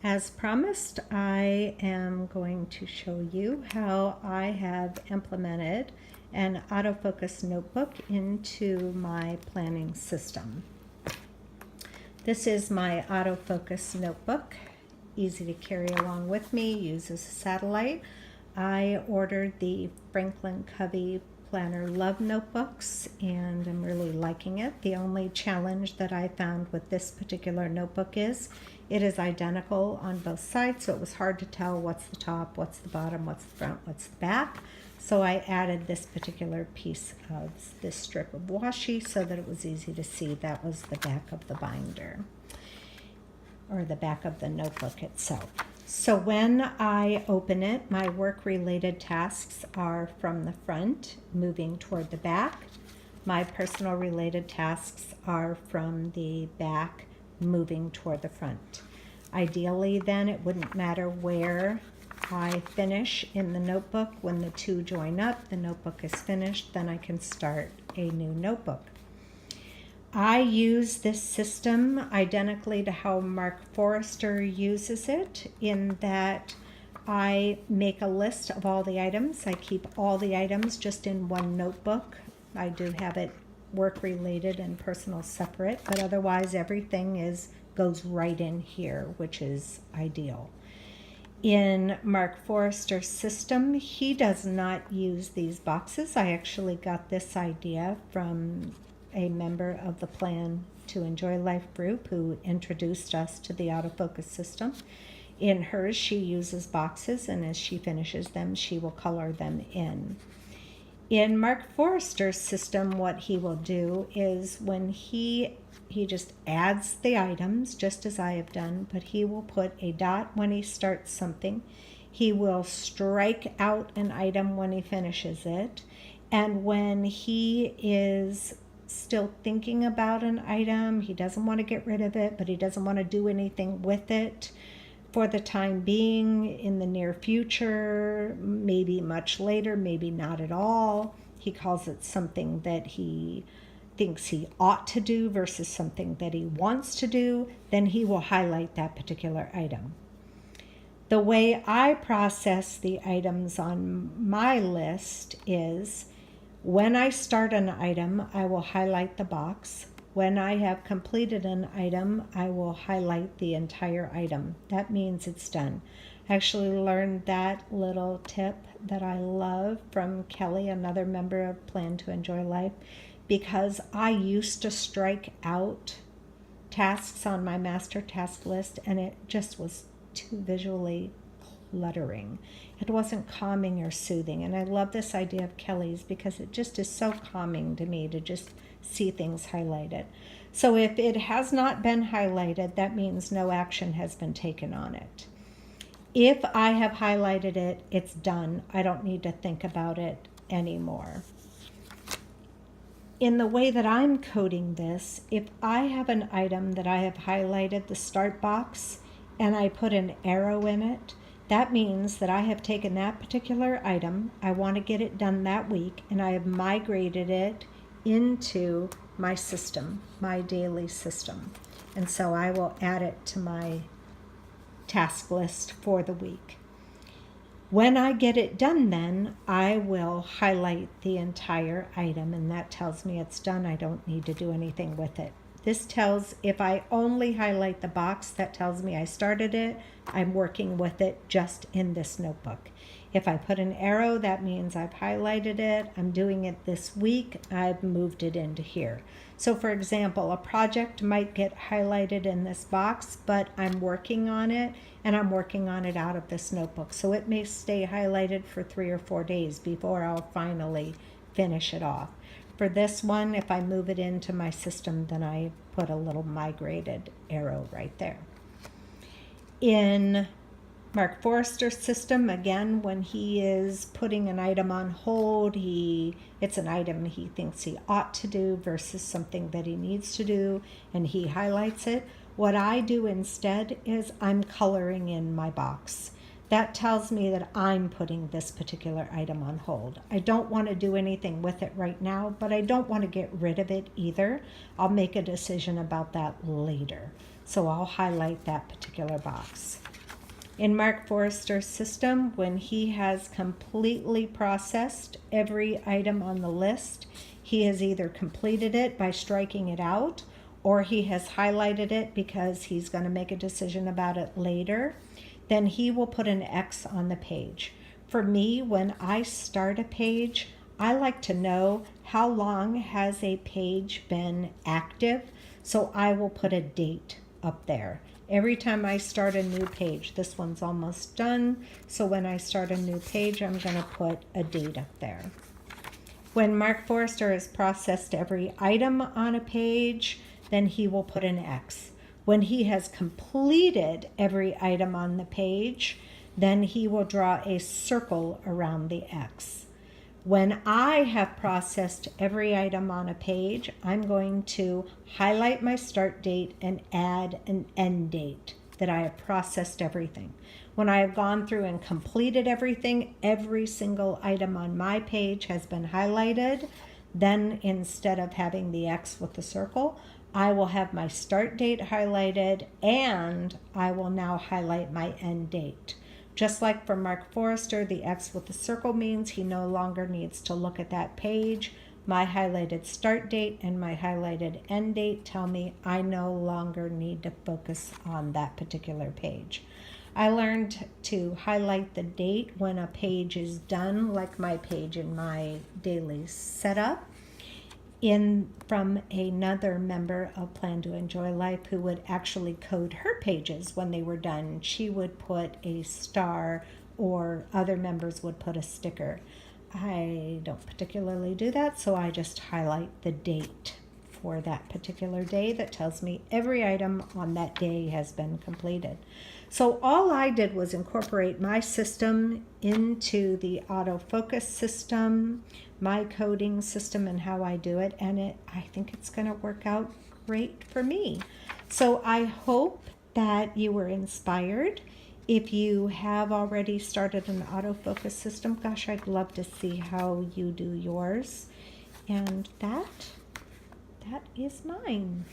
As promised, I am going to show you how I have implemented an autofocus notebook into my planning system. This is my autofocus notebook, easy to carry along with me, uses a satellite. I ordered the Franklin Covey Planner Love Notebooks and I'm really liking it. The only challenge that I found with this particular notebook is it is identical on both sides, so it was hard to tell what's the top, what's the bottom, what's the front, what's the back. So I added this particular piece of this strip of washi so that it was easy to see that was the back of the binder, or the back of the notebook itself. So when I open it, my work-related tasks are from the front, moving toward the back. My personal related tasks are from the back, moving toward the front. Ideally, then, it wouldn't matter where I finish in the notebook. When the two join up, the notebook is finished, then I can start a new notebook. I use this system identically to how Mark Forrester uses it, in that I make a list of all the items. I keep all the items just in one notebook. I do have it work-related and personal separate, but otherwise everything goes right in here, which is ideal. In Mark Forrester's system, he does not use these boxes. I actually got this idea from a member of the Plan to Enjoy Life group who introduced us to the autofocus system. In hers, she uses boxes, and as she finishes them, she will color them in. In Mark Forrester's system, what he will do is when he just adds the items, just as I have done, but he will put a dot when he starts something. He will strike out an item when he finishes it. And when he is still thinking about an item, he doesn't want to get rid of it, but he doesn't want to do anything with it for the time being, in the near future, maybe much later, maybe not at all. He calls it something that he thinks he ought to do versus something that he wants to do. Then he will highlight that particular item. The way I process the items on my list is, when I start an item, I will highlight the box. When I have completed an item, I will highlight the entire item. That means it's done. I actually learned that little tip that I love from Kelly, another member of Plan to Enjoy Life, because I used to strike out tasks on my master task list and it just was too visually cluttering. It wasn't calming or soothing. And I love this idea of Kelly's because it just is so calming to me to just see things highlighted. So if it has not been highlighted, that means no action has been taken on it. If I have highlighted it, it's done. I don't need to think about it anymore. In the way that I'm coding this, if I have an item that I have highlighted the start box and I put an arrow in it, that means that I have taken that particular item, I want to get it done that week, and I have migrated it into my system, my daily system. And so I will add it to my task list for the week. When I get it done, then I will highlight the entire item, and that tells me it's done. I don't need to do anything with it. This tells, if I only highlight the box, that tells me I started it. I'm working with it just in this notebook. If I put an arrow, that means I've highlighted it. I'm doing it this week. I've moved it into here. So for example, a project might get highlighted in this box, but I'm working on it, and I'm working on it out of this notebook. So it may stay highlighted for 3 or 4 days before I'll finally finish it off. For this one, if I move it into my system, then I put a little migrated arrow right there. In Mark Forrester's system, again, when he is putting an item on hold, it's an item he thinks he ought to do versus something that he needs to do, and he highlights it. What I do instead is I'm coloring in my box. That tells me that I'm putting this particular item on hold. I don't want to do anything with it right now, but I don't want to get rid of it either. I'll make a decision about that later. So I'll highlight that particular box. In Mark Forrester's system, when he has completely processed every item on the list, he has either completed it by striking it out, or he has highlighted it because he's going to make a decision about it later. Then he will put an X on the page. For me, when I start a page, I like to know how long has a page been active, so I will put a date up there. Every time I start a new page, this one's almost done, so when I start a new page, I'm going to put a date up there. When Mark Forrester has processed every item on a page, then he will put an X. When he has completed every item on the page, then he will draw a circle around the X. When I have processed every item on a page, I'm going to highlight my start date and add an end date that I have processed everything. When I have gone through and completed everything, every single item on my page has been highlighted. Then instead of having the X with the circle, I will have my start date highlighted, and I will now highlight my end date. Just like for Mark Forrester, the X with the circle means he no longer needs to look at that page. My highlighted start date and my highlighted end date tell me I no longer need to focus on that particular page. I learned to highlight the date when a page is done, like my page in my daily setup, from another member of Plan to Enjoy Life who would actually code her pages when they were done. She would put a star, or other members would put a sticker. I don't particularly do that, so I just highlight the date for that particular day that tells me every item on that day has been completed. So all I did was incorporate my system into the autofocus system, my coding system, and how I do it, and I think it's going to work out great for me. So I hope that you were inspired. If you have already started an autofocus system, gosh, I'd love to see how you do yours. And that is mine.